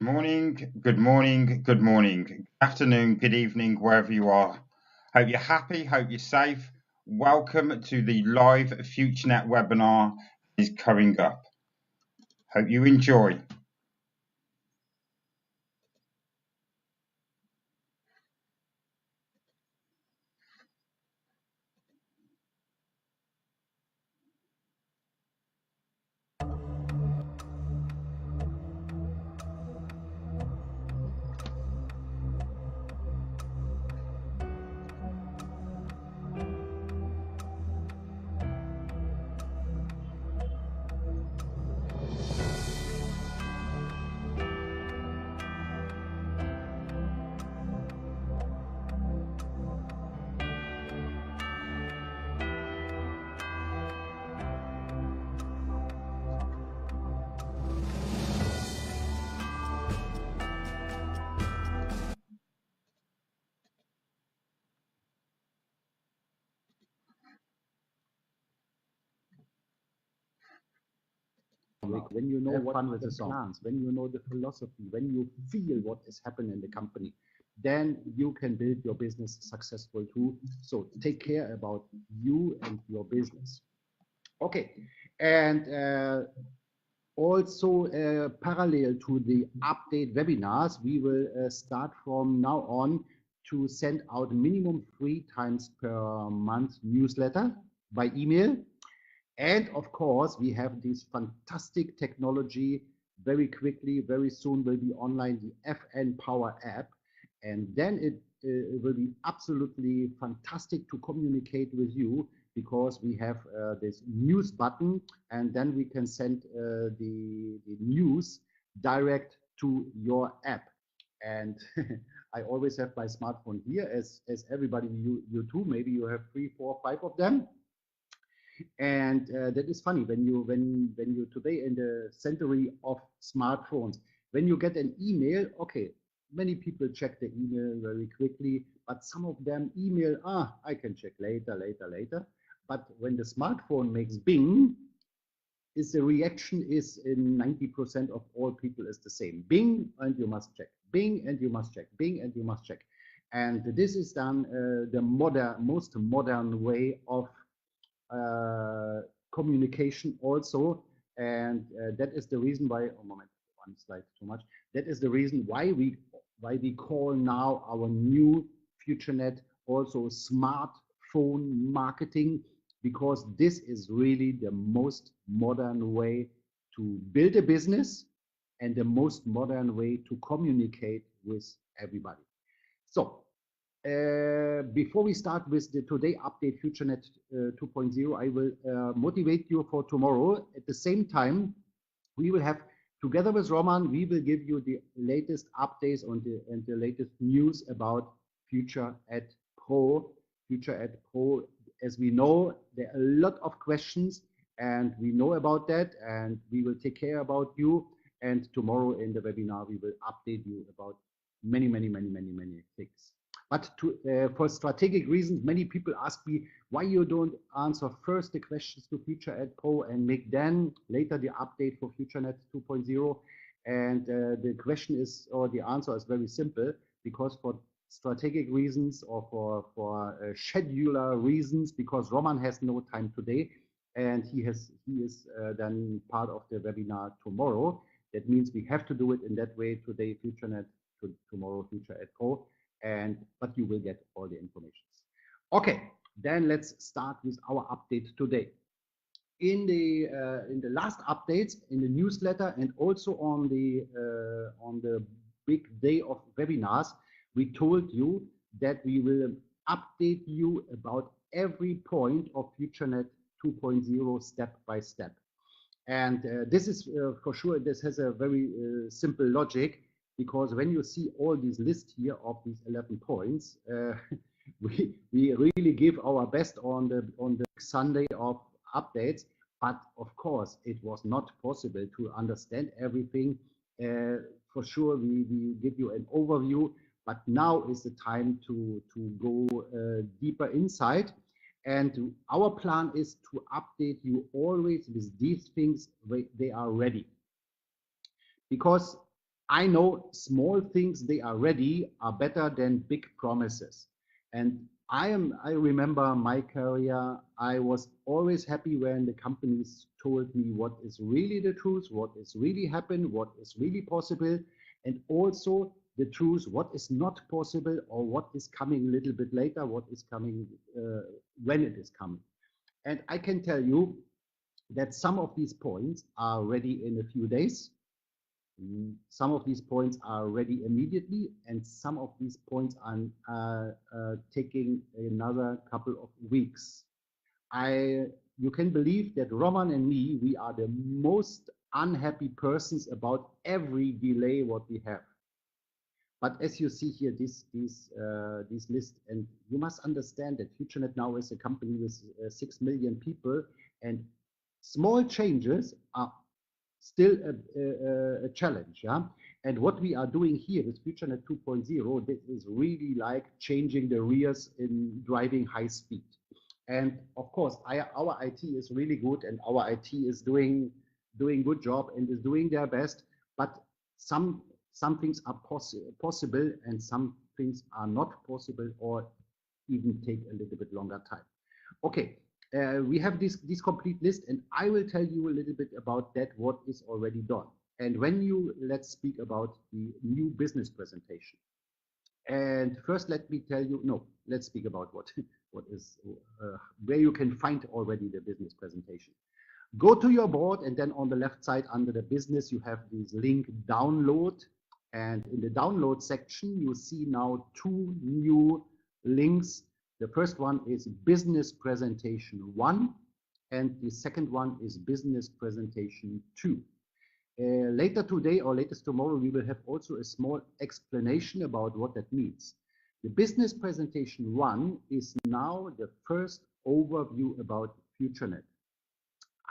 Morning, good morning, good morning, good afternoon, good evening, wherever you are. Hope you're happy, hope you're safe. Welcome to the live Futurenet webinar is coming up. Hope you enjoy. When you know what are the plans, when you know the philosophy, when you feel what is happening in the company, then you can build your business successful too. So take care about you and your business. Okay, and also parallel to the update webinars, we will start from now on to send out minimum 3 times per month newsletter by email. And of course, we have this fantastic technology. Very quickly, very soon will be online, the FN Power app. And then it will be absolutely fantastic to communicate with you because we have this news button, and then we can send the news direct to your app. And I always have my smartphone here, as everybody, you too. Maybe you have 3, 4, 5 of them. And that is funny when you today in the century of smartphones, when you get an email, okay, many people check the email very quickly, but some of them email, I can check later. But when the smartphone makes bing, is the reaction is in 90% of all people is the same. Bing, and you must check. Bing, and you must check. Bing, and you must check. And this is done the most modern way of communication also, and that is the reason why, oh moment, one slide too much, that is the reason why we call now our new Futurenet also smartphone marketing, because this is really the most modern way to build a business and the most modern way to communicate with everybody. So before we start with the today update Futurenet 2.0, I will motivate you for tomorrow. At the same time, we will have, together with Roman, we will give you the latest updates on and the latest news about Futurenet Pro. Futurenet Pro, as we know, there are a lot of questions, and we know about that, and we will take care about you. And tomorrow in the webinar, we will update you about many things. But for strategic reasons, many people ask me why you don't answer first the questions to Futurenet Pro and make then later the update for Futurenet 2.0. And the question is, or the answer is very simple, because for strategic reasons or for scheduler reasons, because Roman has no time today and he is then part of the webinar tomorrow. That means we have to do it in that way today, Futurenet, tomorrow Futurenet Pro. But you will get all the information. Okay, then let's start with our update today. In the last updates, in the newsletter, and also on the big day of webinars, we told you that we will update you about every point of Futurenet 2.0 step by step. And this is for sure, this has a very simple logic, because when you see all these lists here of these 11 points, we really give our best on the Sunday of updates. But of course, it was not possible to understand everything. For sure, we give you an overview, but now is the time to go deeper inside. And our plan is to update you always with these things when they are ready. Because I know small things they are ready are better than big promises. And I remember my career, I was always happy when the companies told me what is really the truth, what is really happened, what is really possible, and also the truth, what is not possible or what is coming a little bit later, what is coming when it is coming. And I can tell you that some of these points are ready in a few days. Some of these points are ready immediately, and some of these points are taking another couple of weeks. You can believe that Roman and me, we are the most unhappy persons about every delay what we have. But as you see here, this list, and you must understand that Futurenet now is a company with 6 million people, and small changes are still a challenge. Yeah? And what we are doing here with Futurenet 2.0, this is really like changing the rears in driving high speed. And of course, our IT is really good, and our IT is doing good job and is doing their best. But some things are possible, and some things are not possible, or even take a little bit longer time. Okay, we have this complete list, and I will tell you a little bit about that, what is already done. And let's speak about the new business presentation. And first, let me tell you, no, let's speak about where you can find already the business presentation. Go to your board, and then on the left side under the business, you have this link download. And in the download section, you see now two new links. The first one is business presentation 1, and the second one is business presentation 2. Later today or latest tomorrow, we will have also a small explanation about what that means. The business presentation 1 is now the first overview about Futurenet.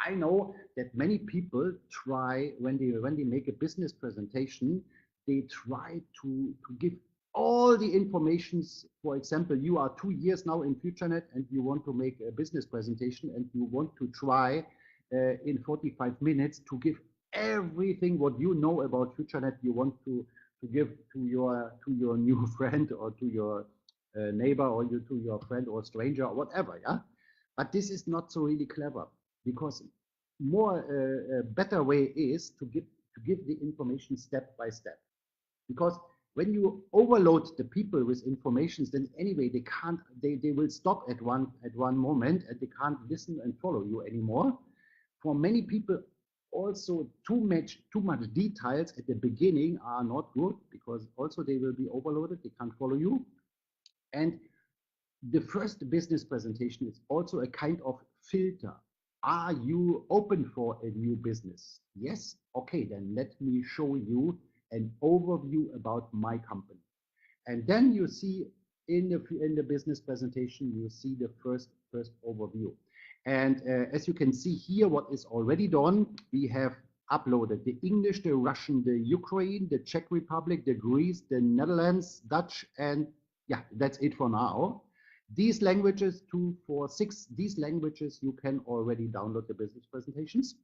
I know that many people try, when they make a business presentation, they try to give all the informations. For example, you are 2 years now in Futurenet and you want to make a business presentation, and you want to try in 45 minutes to give everything what you know about Futurenet. You want to give to your new friend, or to your neighbor, or to your friend or stranger, or whatever. Yeah, but this is not so really clever, because a better way is to give the information step by step. Because when you overload the people with information, then anyway they will stop at one moment, and they can't listen and follow you anymore. For many people, also too much details at the beginning are not good, because also they will be overloaded, they can't follow you. And the first business presentation is also a kind of filter. Are you open for a new business? Yes? Okay, then let me show you an overview about my company. And then you see in the business presentation, you see the first overview. And as you can see here, what is already done, we have uploaded the English, the Russian, the Ukraine, the Czech Republic, the Greece, the Netherlands, Dutch, and yeah, that's it for now. These languages, 2, 4, 6, these languages, you can already download the business presentations.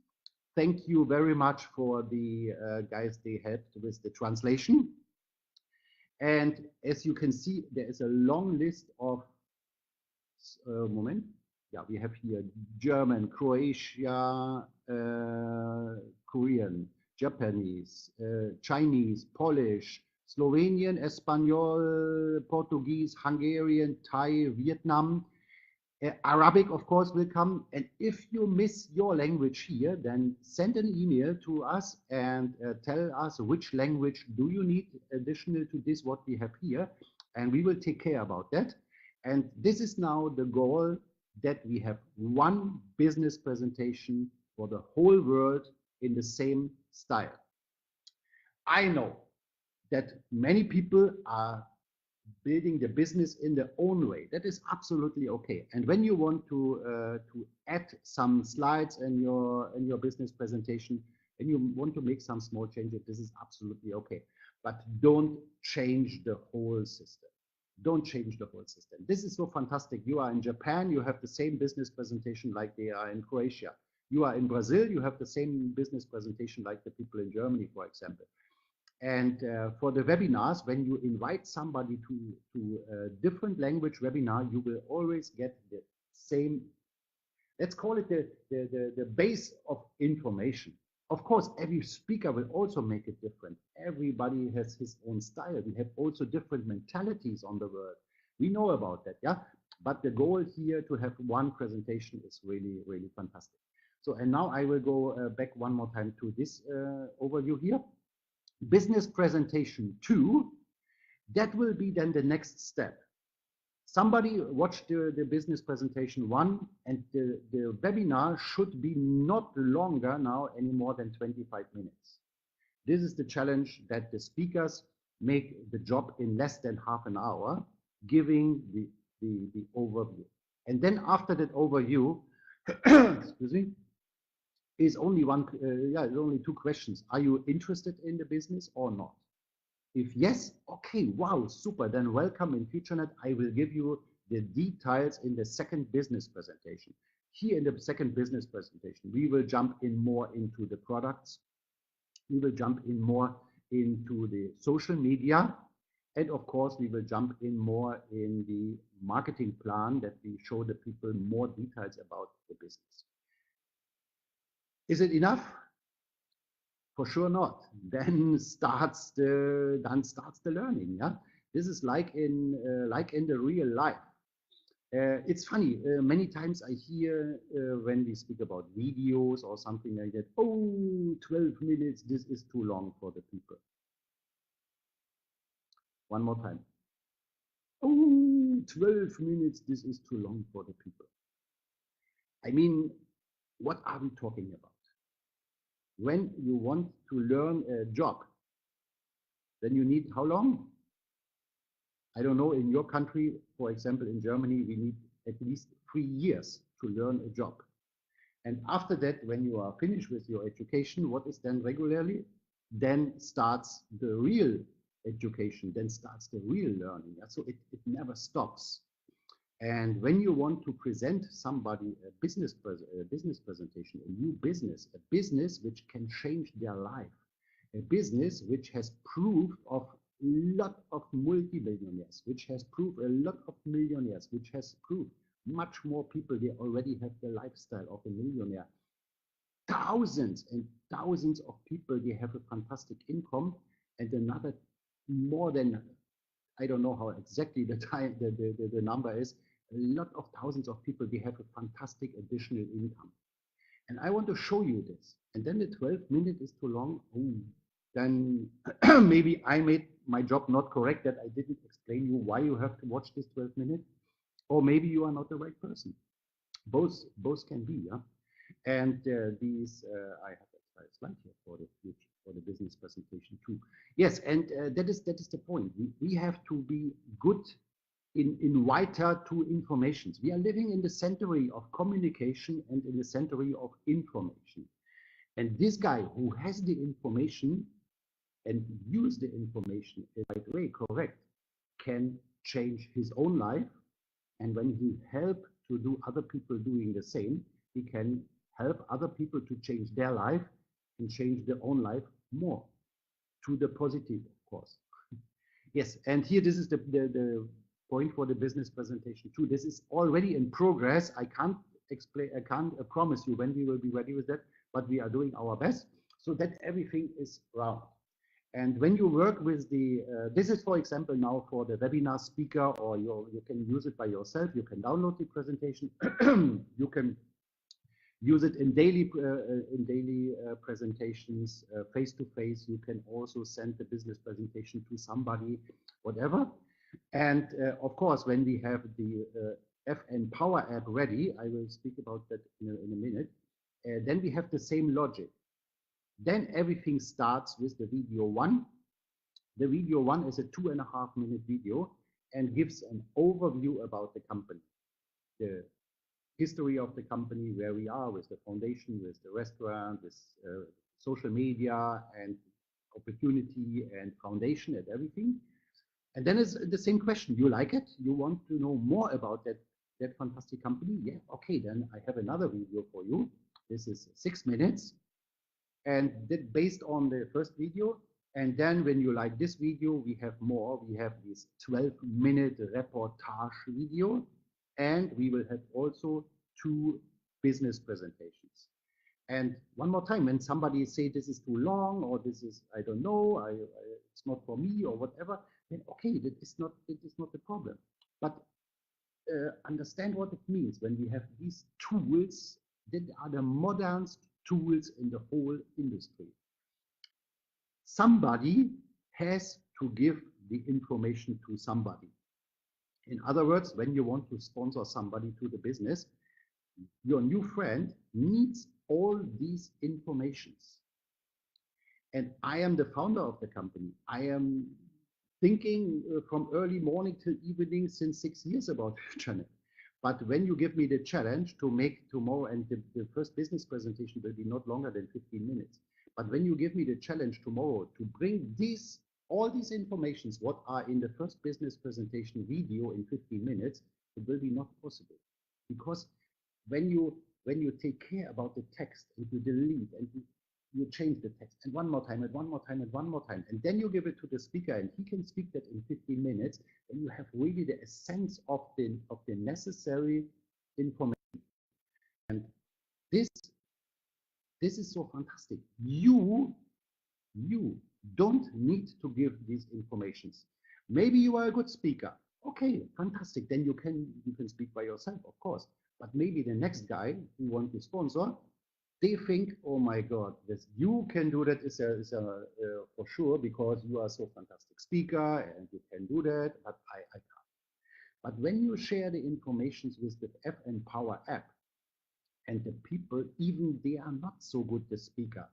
Thank you very much for the guys, they helped with the translation. And as you can see, there is a long list of, yeah, we have here German, Croatia, Korean, Japanese, Chinese, Polish, Slovenian, Espanol, Portuguese, Hungarian, Thai, Vietnam. Arabic, of course, will come. And if you miss your language here, then send an email to us and tell us which language do you need additional to this, what we have here. And we will take care about that. And this is now the goal, that we have one business presentation for the whole world in the same style. I know that many people are building the business in their own way. That is absolutely okay. And when you want to add some slides in your business presentation, and you want to make some small changes, this is absolutely okay. But don't change the whole system. Don't change the whole system. This is so fantastic. You are in Japan, you have the same business presentation like they are in Croatia. You are in Brazil, you have the same business presentation like the people in Germany, for example. And for the webinars, when you invite somebody to a different language webinar, you will always get the same, let's call it the base of information. Of course, every speaker will also make it different. Everybody has his own style. We have also different mentalities on the world. We know about that, yeah? But the goal here to have one presentation is really, really fantastic. So, and now I will go back one more time to this overview here. Business presentation 2, that will be then the next step. Somebody watched the business presentation 1, and the webinar should be not longer now any more than 25 minutes. This is the challenge, that the speakers make the job in less than half an hour, giving the overview. And then after that overview, excuse me, is only only 2 questions. Are you interested in the business or not? If yes, okay, wow, super, then welcome in Futurenet. I will give you the details in the second business presentation. Here in the second business presentation, we will jump in more into the products. We will jump in more into the social media. And of course, we will jump in more in the marketing plan, that we show the people more details about the business. Is it enough? For sure not. Then starts the learning. Yeah, this is like in the real life. It's funny. Many times I hear when we speak about videos or something like that. Oh, 12 minutes. This is too long for the people. One more time. Oh, 12 minutes. This is too long for the people. I mean, what are we talking about? When you want to learn a job, then you need how long? I don't know, in your country, for example, in Germany, we need at least 3 years to learn a job. And after that, when you are finished with your education, what is then regularly? Then starts the real education, then starts the real learning. So it never stops. And when you want to present somebody a business presentation, a new business, a business which can change their life, a business which has proof of a lot of multi-billionaires, which has proved a lot of millionaires, which has proved much more people, they already have the lifestyle of a millionaire. Thousands and thousands of people, they have a fantastic income, and another more than, I don't know how exactly the number is, a lot of thousands of people, they have a fantastic additional income. And I want to show you this. And then the 12 minutes is too long. Then maybe I made my job not correct, that I didn't explain you why you have to watch this 12 minutes. Or maybe you are not the right person. Both can be, yeah. And I have a slide here for the business presentation too. Yes, and that is the point. We have to be good in wider to informations. We are living in the century of communication and in the century of information. And this guy who has the information and use the information in the right way, correct, can change his own life. And when he help to do other people doing the same, he can help other people to change their life and change their own life more to the positive, of course. Yes, and here this is the point for the business presentation too. This is already in progress. I can't explain, I can't promise you when we will be ready with that, but we are doing our best so that everything is round. And when you work with this is, for example, now for the webinar speaker, or you can use it by yourself. You can download the presentation. You can use it in daily presentations, face to face. You can also send the business presentation to somebody, whatever. And of course, when we have the FN Power app ready, I will speak about that in a minute. Then we have the same logic. Then everything starts with the video 1. The video 1 is a 2.5 minute video and gives an overview about the company, the history of the company, where we are with the foundation, with the restaurant, with social media and opportunity and foundation and everything. And then it's the same question. You like it? You want to know more about that fantastic company? Yeah, okay, then I have another video for you. This is 6 minutes. And that based on the first video, And then when you like this video, we have more. We have this 12-minute reportage video, and we will have also 2 business presentations. And one more time, when somebody say this is too long, or this is, I don't know, it's not for me, or whatever, then okay, that is not the problem. But understand what it means when we have these tools that are the modernest tools in the whole industry. Somebody has to give the information to somebody. In other words, when you want to sponsor somebody to the business, your new friend needs all these informations. And I am the founder of the company. I am thinking from early morning till evening since 6 years about Futurenet. But when you give me the challenge to make tomorrow, and the first business presentation will be not longer than 15 minutes. But when you give me the challenge tomorrow to bring all these informations, what are in the first business presentation video in 15 minutes, it will be not possible. Because when you take care about the text and you delete and you change the text and one more time and one more time and one more time, and then you give it to the speaker and he can speak that in 15 minutes, then you have really the essence of the necessary information. And this is so fantastic. You don't need to give these informations. Maybe you are a good speaker. Okay, fantastic. Then you can speak by yourself, of course. But maybe the next guy who wants to sponsor, they think, oh my God, this you can do that is for sure, because you are so fantastic speaker and you can do that, but I can't. But when you share the informations with the FN Power app, and the people, even they are not so good the speaker,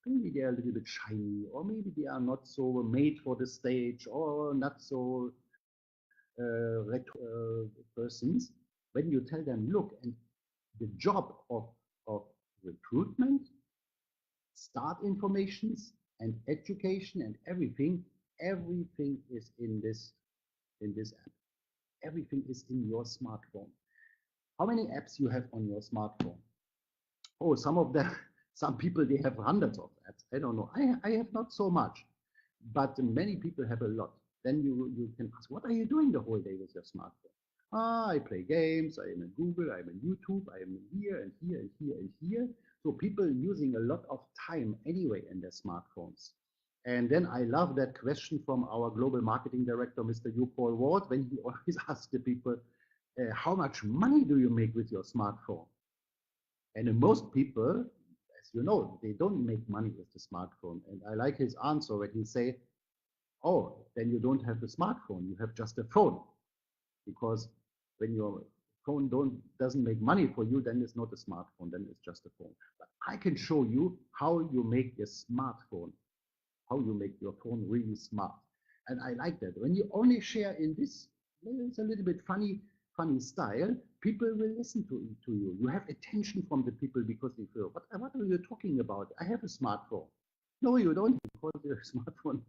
maybe they are a little bit shiny, or maybe they are not so made for the stage, or not so persons, when you tell them, look, and the job of recruitment, start informations and education and everything is in this app. Everything is in your smartphone. How many apps you have on your smartphone? Oh, some of them, some people, they have hundreds of apps. I don't know. I have not so much, but many people have a lot. Then you can ask, what are you doing the whole day with your smartphone? I play games, I am in Google, I am in YouTube, I am here and here and here and here. So people using a lot of time anyway in their smartphones. And then I love that question from our global marketing director, Mr. Paul Ward, when he always asks the people, how much money do you make with your smartphone? And most people, as you know, they don't make money with the smartphone. And I like his answer when he say, oh, then you don't have a smartphone, you have just a phone. Because when your phone doesn't make money for you, then it's not a smartphone, then it's just a phone. But I can show you how you make a smartphone, how you make your phone really smart. And I like that. When you only share in this, it's a little bit funny style, people will listen to you. You have attention from the people because they feel, what are you talking about? I have a smartphone. No, you don't, because your smartphone,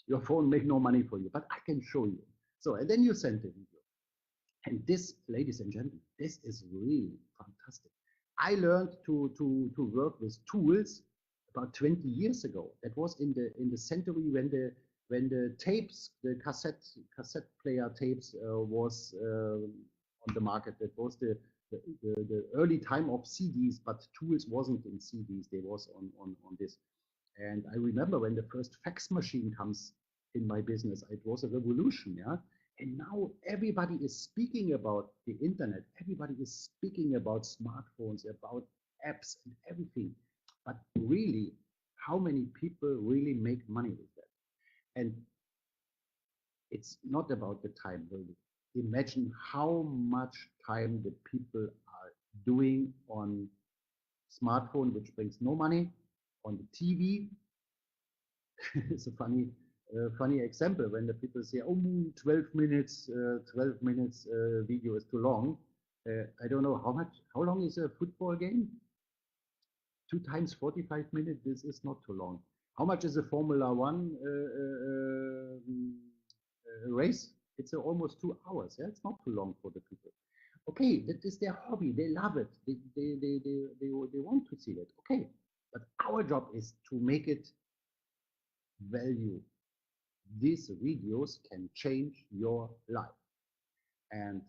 your phone make no money for you, but I can show you. So, and then you send the video. And this, ladies and gentlemen, this is really fantastic. I learned to work with tools about 20 years ago. That was in the century when the tapes, the cassette player tapes was on the market. That was the early time of CDs, but tools wasn't in CDs. They was on this. And I remember when the first fax machine comes in my business, it was a revolution, yeah. And now everybody is speaking about the internet. Everybody is speaking about smartphones, about apps and everything. But really, how many people really make money with that? And it's not about the time, really. Imagine how much time the people are doing on smartphone, which brings no money, on the TV. It's a funny example when the people say, oh, 12 minutes video is too long. I don't know how long is a football game? 2 times 45 minutes, this is not too long. How much is a Formula One race? It's almost 2 hours. Yeah, it's not too long for the people. Okay, that is their hobby. They love it. They want to see it. Okay, but our job is to make it value. These videos can change your life. And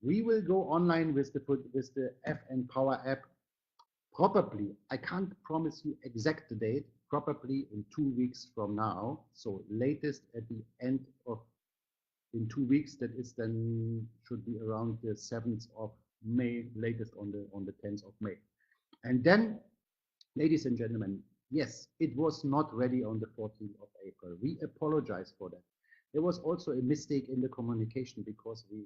we will go online with the FN Power app. Probably, I can't promise you exact date, probably in 2 weeks from now. So latest at the end of, in 2 weeks, that is then should be around the 7th of May, latest on the 10th of May. And then, ladies and gentlemen, yes, it was not ready on the 14th of April. We apologize for that. There was also a mistake in the communication because we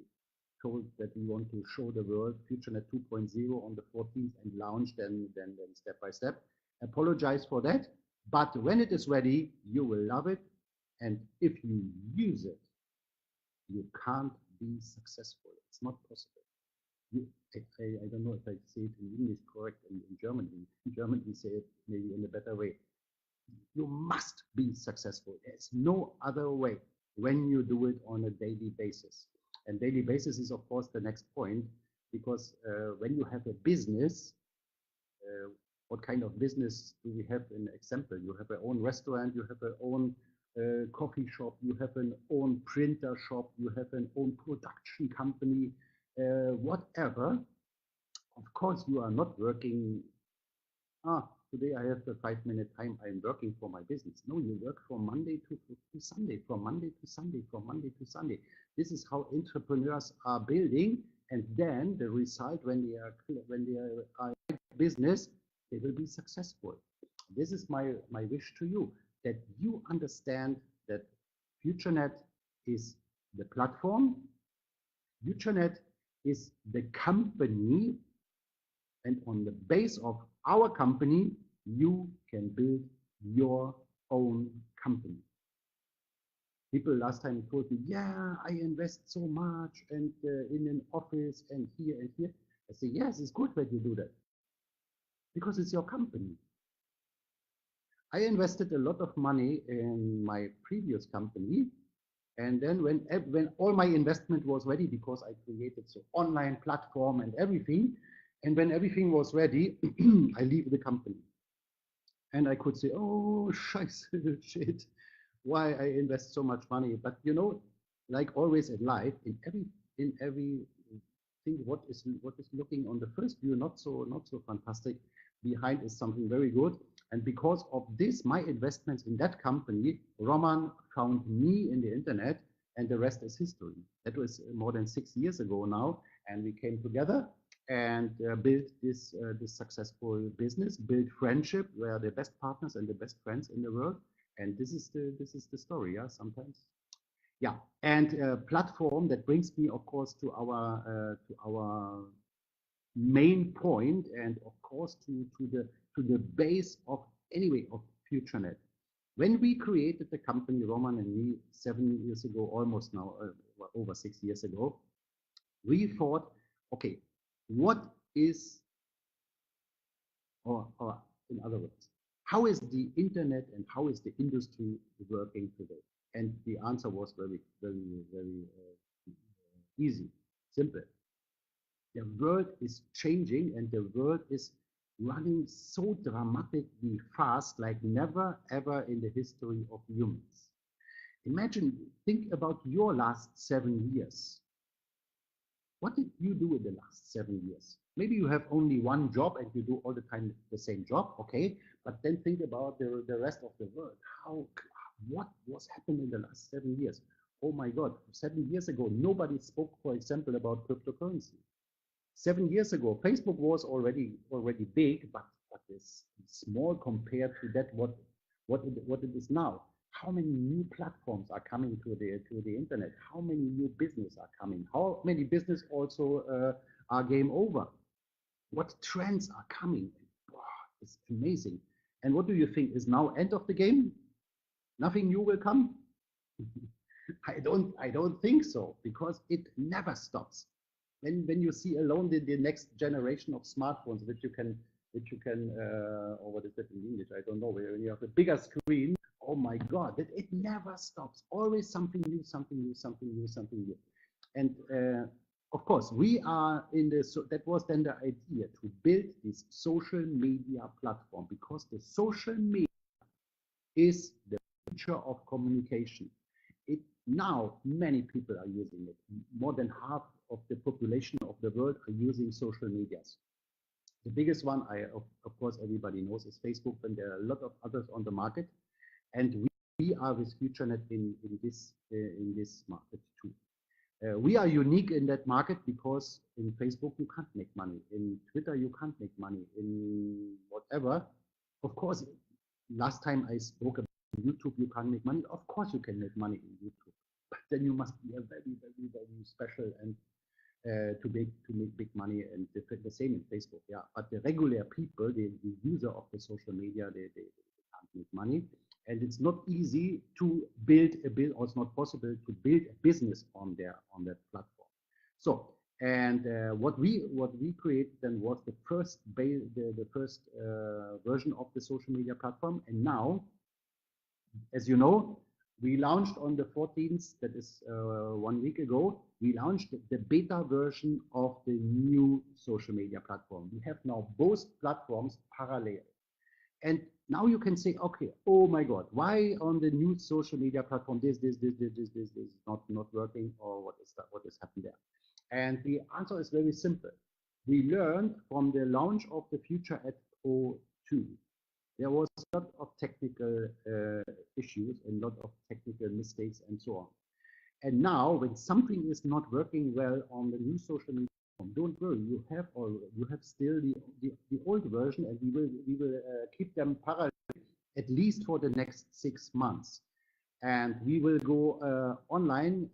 told that we want to show the world Futurenet 2.0 on the 14th and launch then step by step. Apologize for that. But when it is ready, you will love it. And if you use it, you can't be successful. It's not possible. I don't know if I say it in English correct in German. In German, we say it maybe in a better way. You must be successful. There's no other way when you do it on a daily basis. And daily basis is, of course, the next point, because when you have a business, what kind of business do we have in example? You have your own restaurant, you have your own coffee shop, you have an own printer shop, you have an own production company, whatever. Of course, you are not working, today I have a 5-minute time, I'm working for my business. No, you work from Monday to Sunday, from Monday to Sunday, from Monday to Sunday. This is how entrepreneurs are building. And then the result, when they are in business, they will be successful. This is my wish to you, that you understand that Futurenet is the platform, Futurenet is the company, and on the base of our company, you can build your own company. People last time told me, yeah, I invest so much and in an office and here and here. I say, yes, it's good that you do that because it's your company. I invested a lot of money in my previous company. And then when all my investment was ready, because I created so online platform and everything, and when everything was ready, I leave the company. And I could say, oh, scheiße, shit, why I invest so much money. But you know, like always in life, in every thing, what is looking on the first view not so fantastic, behind is something very good. And because of this, my investments in that company, Roman found me in the internet, and the rest is history. That was more than 6 years ago now, and we came together and built this successful business, built friendship. We are the best partners and the best friends in the world, and this is the story. Yeah, sometimes. Yeah, and a platform that brings me, of course, to our main point, and of course to the base of Futurenet. When we created the company, Roman and me, 7 years ago, almost now, over 6 years ago, we thought, okay, what is, or in other words, how is the internet and how is the industry working today? And the answer was very, very, very easy, simple. The world is changing, and the world is running so dramatically fast, like never ever in the history of humans. Imagine, think about your last 7 years. What did you do in the last 7 years? Maybe you have only one job and you do all the time the same job, okay? But then think about the rest of the world. What was happening in the last 7 years? Oh my God, 7 years ago, nobody spoke, for example, about cryptocurrency. 7 years ago, Facebook was already big, but it's small compared to that what it is now. How many new platforms are coming to the internet? How many new business are coming? How many business also are game over? What trends are coming? Wow, it's amazing. And what do you think is now end of the game? Nothing new will come? I don't think so, because it never stops. When you see alone the next generation of smartphones, which you can or what is that in English? I don't know. When you have a bigger screen, oh my God, it never stops. Always something new, something new, something new, something new. And of course, we are in this. So that was then the idea, to build this social media platform, because the social media is the future of communication. Now many people are using it. More than half of the population of the world are using social medias. The biggest one, of course, everybody knows, is Facebook, and there are a lot of others on the market. And we are with Futurenet in this market too. We are unique in that market because in Facebook you can't make money, in Twitter you can't make money, in whatever. Of course, last time I spoke about YouTube, you can't make money. Of course you can make money in YouTube, but then you must be a very, very, very special and to make big money, and the same in Facebook. Yeah, but the regular people, the user of the social media, they can't make money, and it's not easy to build a build, or it's not possible to build a business on that platform. So, and what we created then was the first version of the social media platform, and now, as you know, we launched on the 14th, that is 1 week ago, we launched the beta version of the new social media platform. We have now both platforms parallel. And now you can say, okay, oh my God, why on the new social media platform this is not working, or what is happening there? And the answer is very simple. We learned from the launch of the Futurenet 2.0. There was a lot of technical issues and a lot of technical mistakes and so on. And now, when something is not working well on the new social media platform, don't worry, you have still the old version, and we will keep them parallel at least for the next 6 months. And we will go online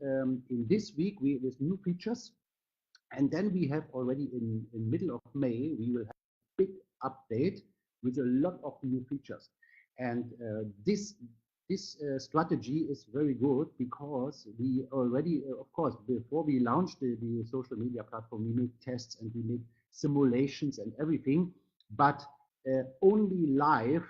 in this week with new features. And then we have already in middle of May, we will have a big update with a lot of new features. And this strategy is very good because we already, of course, before we launched the social media platform, we made tests and we made simulations and everything, but only live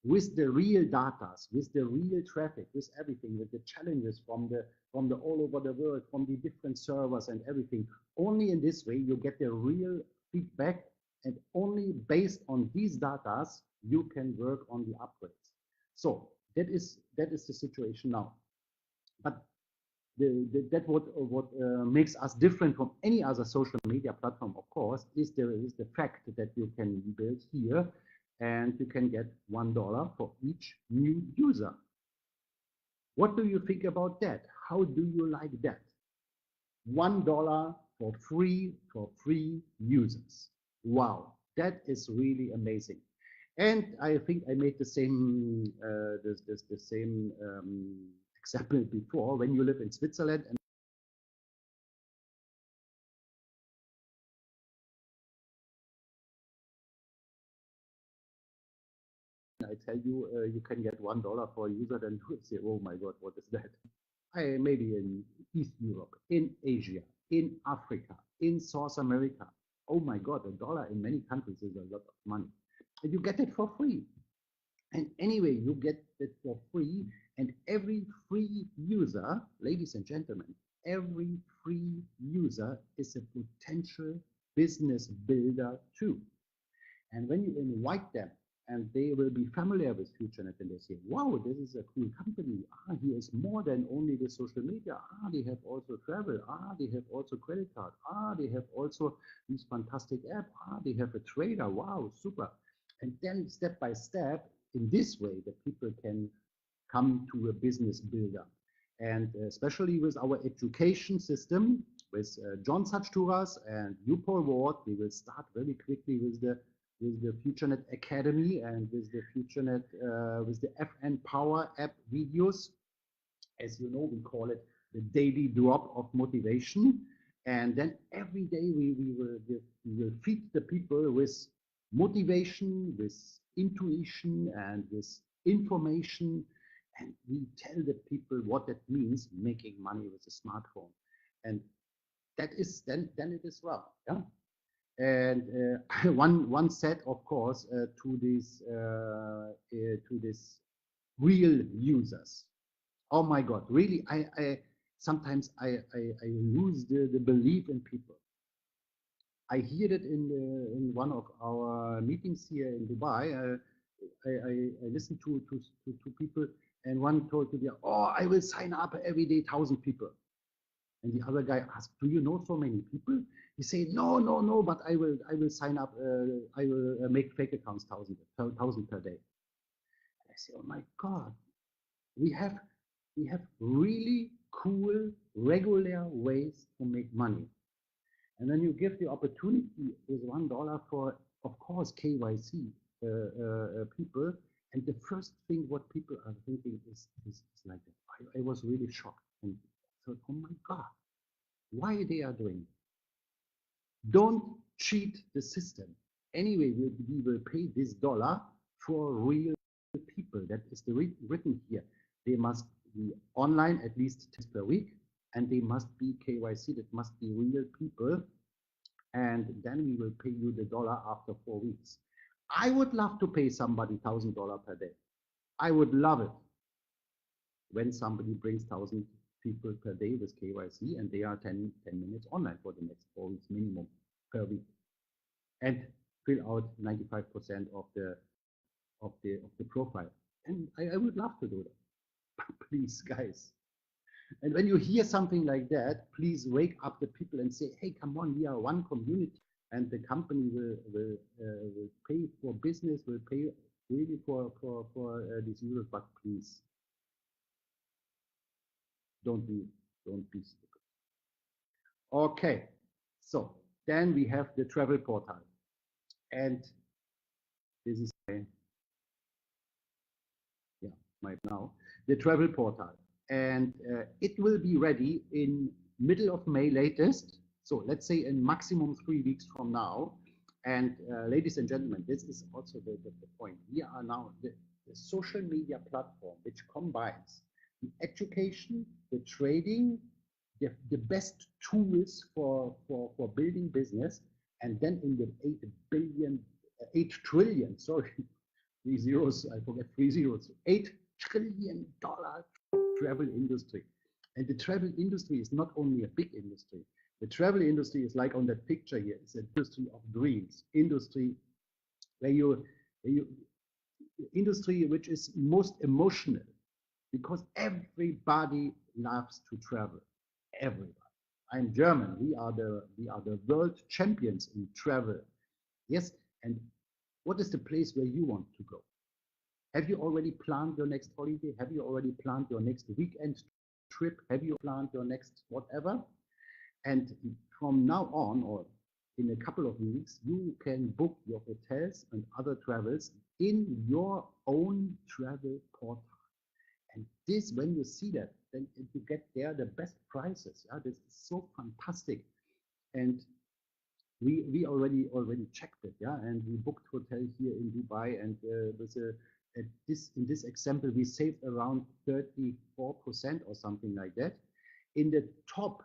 with the real data, with the real traffic, with everything, with the challenges from the all over the world, from the different servers and everything. Only in this way you get the real feedback, and only based on these data you can work on the upgrades. So that is the situation now. But that what makes us different from any other social media platform, of course, is the fact that you can build here and you can get $1 for each new user. What do you think about that? How do you like that? $1 for free users. Wow, that is really amazing. And I think I made the same the same example before. When you live in Switzerland and I tell you you can get $1 for a user, then you would say, oh my God, what is that? Maybe in East Europe, in Asia, in Africa, in South America. Oh my God, $1 in many countries is a lot of money. And you get it for free. And anyway, you get it for free. And every free user, ladies and gentlemen, every free user is a potential business builder too. And when you invite them, and they will be familiar with Futurenet, and they say, wow, this is a cool company. He is more than only the social media. They have also travel. They have also credit card. They have also this fantastic app. They have a trader. Wow, super. And then step by step, in this way, the people can come to a business builder. And especially with our education system, with John Sachturas and you, Paul Ward, we will start very quickly with the Futurenet Academy and with the Futurenet, with the FN Power app videos. As you know, we call it the daily drop of motivation. And then every day we will feed the people with motivation, with intuition, and with information. And we tell the people what that means, making money with a smartphone. And that is, then it is well. Yeah. And one said, of course, to this real users. Oh my God, really, I sometimes I lose the belief in people. I hear that in one of our meetings here in Dubai. I listen to people. And one told to the, oh, I will sign up every day 1,000 people. And the other guy asked, do you know so many people? He said, no, no, no, but I will sign up. I will make fake accounts 1,000 per day. And I say, oh my God, we have really cool, regular ways to make money. And then you give the opportunity with $1 for, of course, KYC people. And the first thing what people are thinking is like that. I was really shocked and thought, oh my God, why they are doing it? Don't cheat the system. Anyway, we will pay this dollar for real people. That is the written here. They must be online at least 10 per week, and they must be KYC. That must be real people. And then we will pay you the dollar after 4 weeks. I would love to pay somebody $1,000 per day. I would love it when somebody brings 1,000 people per day with KYC and they are 10 minutes online for the next 4 weeks minimum per week, and fill out 95% of the profile. And I would love to do that. Please, guys. And when you hear something like that, please wake up the people and say, hey, come on, we are one community. And the company will pay for business, will pay really for these users, but please don't be stupid. Okay, so then we have the travel portal, and this is my now the travel portal, and it will be ready in middle of May latest. So let's say in maximum 3 weeks from now. And ladies and gentlemen, this is also the point. We are now the social media platform which combines the education, the trading, the best tools for building business, and then in the 8 trillion, sorry, 3 zeros, I forget 3 zeros, $8 trillion travel industry. And the travel industry is not only a big industry. The travel industry is like on that picture here. It's an industry of dreams, industry where you industry which is most emotional, because everybody loves to travel. Everybody. I'm German. We are the world champions in travel. Yes. And what is the place where you want to go? Have you already planned your next holiday? Have you already planned your next weekend trip? Have you planned your next whatever? And from now on, or in a couple of weeks, you can book your hotels and other travels in your own travel portal. And this, when you see that, then you get there the best prices. Yeah, this is so fantastic. And we already checked it, yeah, and we booked hotel here in Dubai, and with in this example we saved around 34% or something like that. In the top,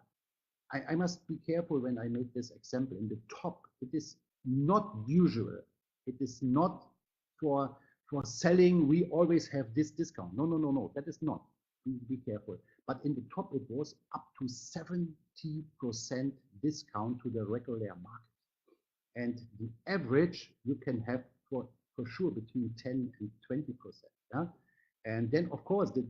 I must be careful when I make this example. In the top, it is not usual. It is not for selling. We always have this discount. No. That is not. Be careful. But in the top, it was up to 70% discount to the regular market. And the average you can have for sure between 10 and 20%. Yeah. And then, of course, the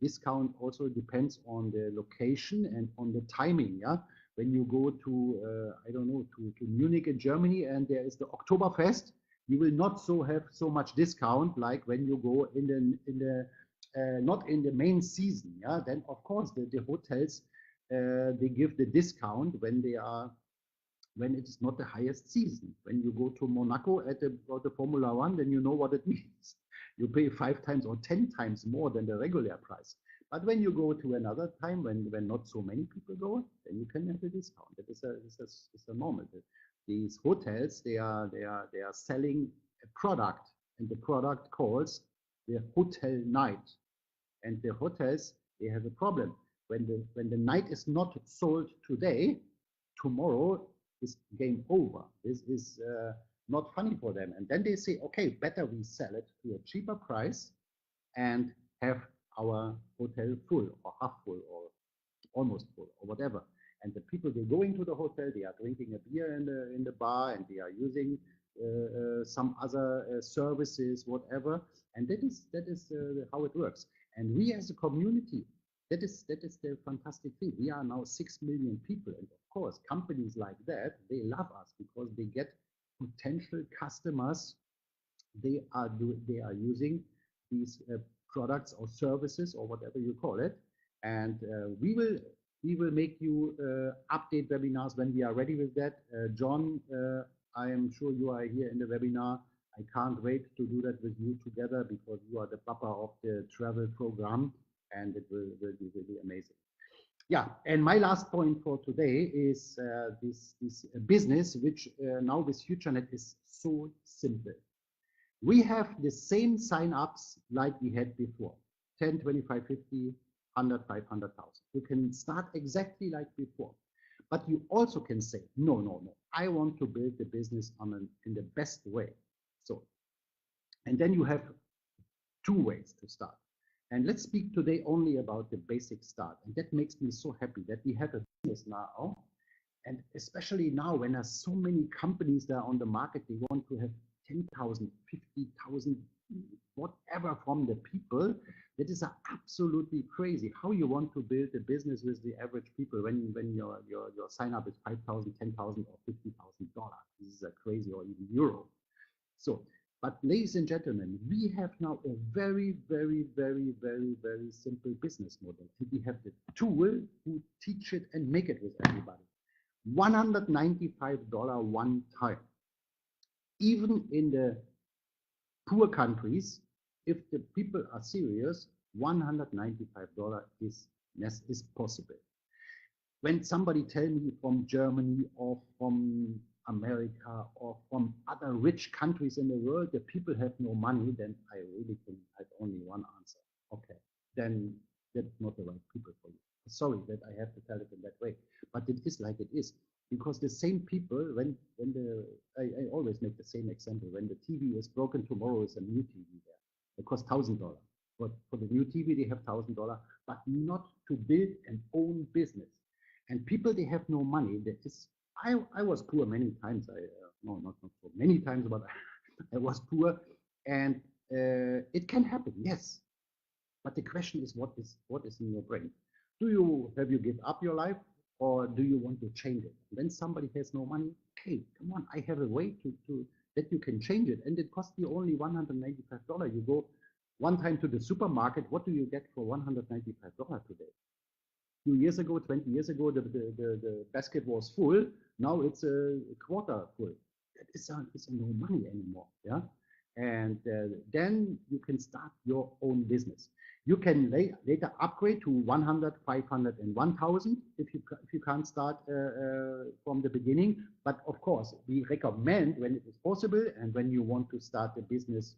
discount also depends on the location and on the timing. Yeah, when you go to I don't know, to Munich in Germany, and there is the Oktoberfest, you will not have so much discount like when you go in the not in the main season. Yeah, then of course the hotels they give the discount when it is not the highest season. When you go to Monaco at the Formula One, then you know what it means. You pay 5 times or 10 times more than the regular price. But when you go to another time, when not so many people go, then you can have a discount. That is a normal. These hotels, they are selling a product, and the product calls the hotel night. And the hotels, they have a problem. When the night is not sold today, tomorrow is game over. This is not funny for them. And then they say, okay, better we sell it to a cheaper price and have our hotel full or half full or almost full or whatever. And the people, they go into the hotel, they are drinking a beer in the bar, and they are using some other services, whatever. And that is how it works. And we as a community, that is the fantastic thing. We are now 6 million people, and of course, companies like that, they love us because they get potential customers. They are using these products or services or whatever you call it, and we will make you update webinars when we are ready with that. John, I am sure you are here in the webinar. I can't wait to do that with you together because you are the papa of the travel program, and it will be really amazing. Yeah, and my last point for today is this business, which now with Futurenet is so simple. We have the same sign-ups like we had before, 10, 25, 50, 100, 500,000. You can start exactly like before. But you also can say, no, I want to build the business in the best way. So, and then you have two ways to start. And let's speak today only about the basic start. And that makes me so happy that we have a business now. And especially now when there's so many companies that are on the market, they want to have 10,000, 50,000, whatever from the people. That is absolutely crazy. How you want to build a business with the average people when your sign up is 5,000, 10,000, or $50,000. This is a crazy, or even euro. So, but ladies and gentlemen, we have now a very, very, very, very, very simple business model. And we have the tool to teach it and make it with everybody. $195 one time. Even in the poor countries, if the people are serious, $195 is possible. When somebody tells me from Germany or from America or from other rich countries in the world, the people have no money, then I really can have only one answer. Okay, then that's not the right people for you. Sorry that I have to tell it in that way, but it is like it is. Because the same people, I always make the same example. When the TV is broken, tomorrow is a new TV there. It costs $1,000. But for the new TV, they have $1,000, but not to build an own business. And people, they have no money. That is, I was poor many times. No, not so many times, but I was poor, and it can happen, yes. But the question is, what is in your brain? Have you give up your life, or do you want to change it? When somebody has no money, hey, come on, I have a way to that you can change it, and it costs you only $195. You go one time to the supermarket. What do you get for $195 today? 2 years ago, 20 years ago, the basket was full. Now it's a quarter full. That is no money anymore. Yeah, and then you can start your own business. You can later upgrade to 100, 500, and 1,000 if you can't start from the beginning. But of course, we recommend when it is possible and when you want to start the business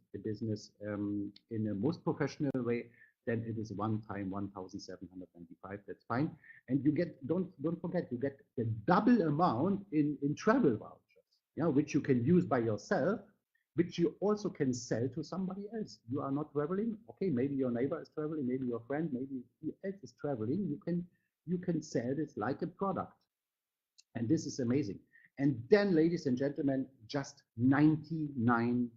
in a most professional way, then it is one time 1,795. That's fine. And you get don't forget, you get the double amount in travel vouchers, yeah, which you can use by yourself, which you also can sell to somebody else. You are not traveling. Okay, maybe your neighbor is traveling, maybe your friend, maybe who else is traveling. You can sell this like a product. And this is amazing. And then, ladies and gentlemen, just $99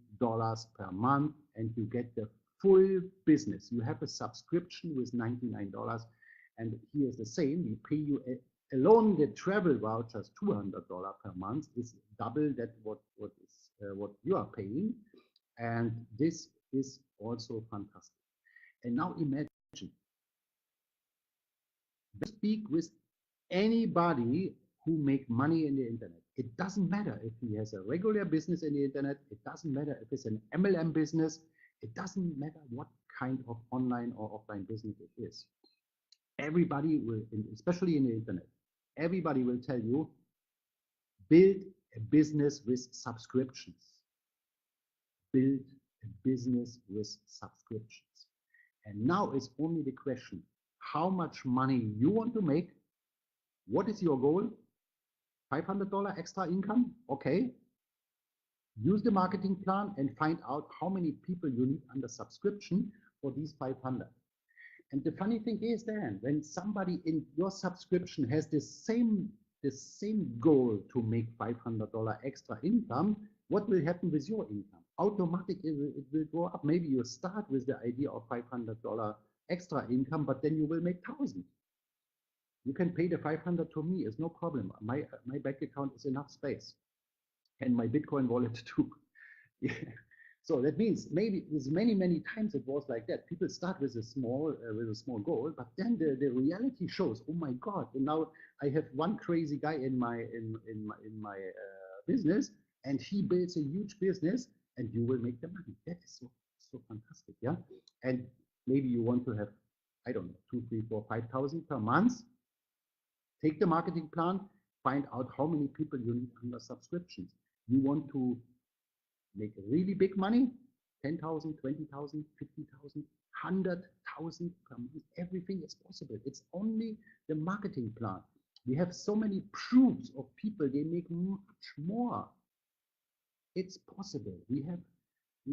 per month, and you get the full business. You have a subscription with $99. And here's the same. We pay you alone the travel vouchers, $200 per month is double that what you are paying, and this is also fantastic. And now imagine, speak with anybody who make money in the internet. It doesn't matter if he has a regular business in the internet. It doesn't matter if it's an MLM business. It doesn't matter what kind of online or offline business it is. Everybody will, especially in the internet, everybody will tell you, build a business with subscriptions. Build a business with subscriptions. And now it's only the question, how much money you want to make. What is your goal? $500 extra income? Okay. Use the marketing plan and find out how many people you need under subscription for these 500. And the funny thing is then, when somebody in your subscription has the same goal to make $500 extra income, what will happen with your income? Automatically, it will go up. Maybe you start with the idea of $500 extra income, but then you will make 1,000. You can pay the 500 to me, it's no problem. My bank account is enough space, and my Bitcoin wallet too. Yeah. So that means maybe there's many times it was like that. People start with a small goal, but then the reality shows, oh my God! And now I have one crazy guy in my business, and he builds a huge business, and you will make the money. That is so fantastic, yeah. And maybe you want to have, I don't know, 2, 3, 4, 5,000 per month. Take the marketing plan, find out how many people you need under subscriptions. You want to make really big money, 10,000, 20,000, 50,000, 100,000 per month. Everything is possible. It's only the marketing plan. We have so many proofs of people, they make much more. It's possible. We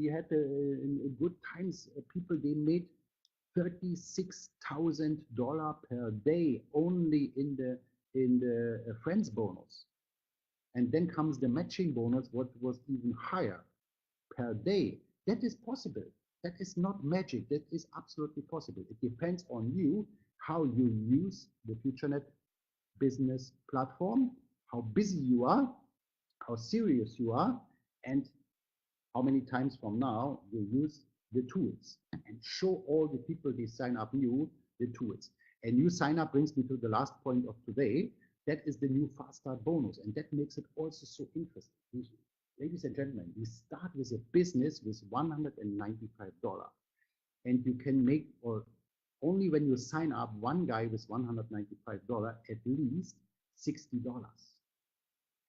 had in good times people, they made $36,000 per day only in the friends bonus. And then comes the matching bonus, what was even higher per day. That is possible. That is not magic. That is absolutely possible. It depends on you, how you use the Futurenet business platform, how busy you are, how serious you are, and how many times from now you use the tools and show all the people they sign up new the tools. And new sign up brings me to the last point of today. That is the new fast start bonus, and that makes it also so interesting. Ladies and gentlemen, we start with a business with $195, and you can make, or only when you sign up one guy with $195, at least $60.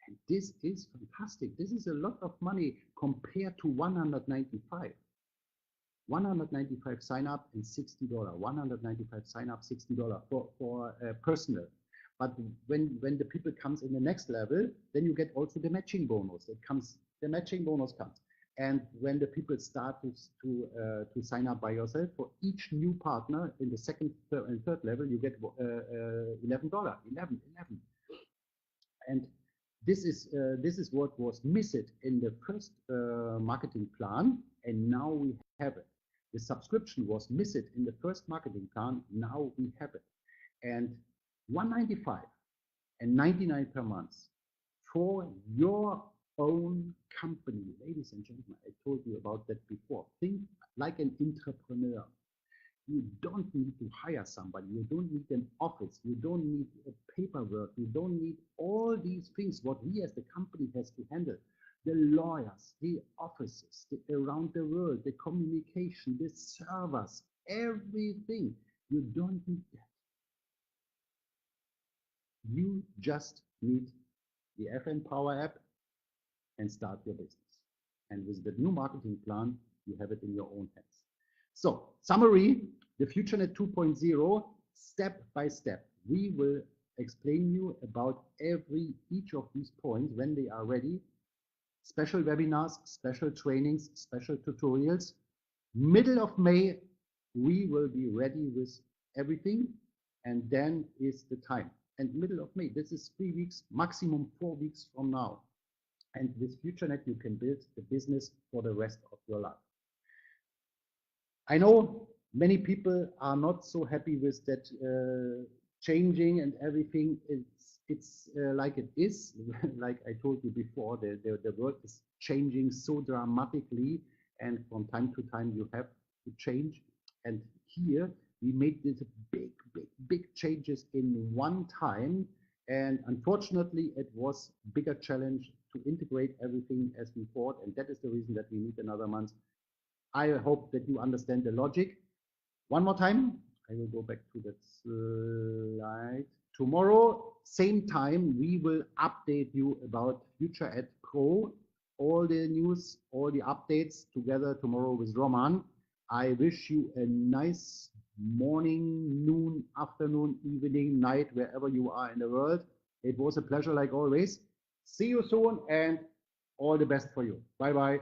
And this is fantastic. This is a lot of money compared to 195. 195 sign up and $60. 195 sign up, $60 for personal. But when the people comes in the next level, then you get also the matching bonus. The matching bonus comes. And when the people start to sign up by yourself, for each new partner in the second and third level, you get $11. 11. And this is what was missing in the first marketing plan, and now we have it. The subscription was missing in the first marketing plan. Now we have it. And 195 and 99 per month for your own company. Ladies and gentlemen, I told you about that before. Think like an entrepreneur. You don't need to hire somebody. You don't need an office. You don't need paperwork. You don't need all these things what we as the company has to handle. The lawyers, the offices, around the world, the communication, the servers, everything. You don't need that. You just need the FN Power app and start your business. And with the new marketing plan, you have it in your own hands. So, summary, the Futurenet 2.0, step by step. We will explain you about each of these points when they are ready. Special webinars, special trainings, special tutorials. Middle of May, we will be ready with everything, and then is the time. And middle of May, this is 3 weeks, maximum 4 weeks from now. And with Futurenet, you can build the business for the rest of your life. I know many people are not so happy with that changing and everything. It's like it is. Like I told you before, the world is changing so dramatically, and from time to time you have to change. And here we made these big changes in one time. And unfortunately, it was a bigger challenge to integrate everything as we thought. And that is the reason that we need another month. I hope that you understand the logic. One more time, I will go back to that slide. Tomorrow, same time, we will update you about Futurenet Pro, all the news, all the updates together tomorrow with Roman. I wish you a nice morning, noon, afternoon, evening, night, wherever you are in the world. It was a pleasure like always. See you soon and all the best for you. Bye-bye.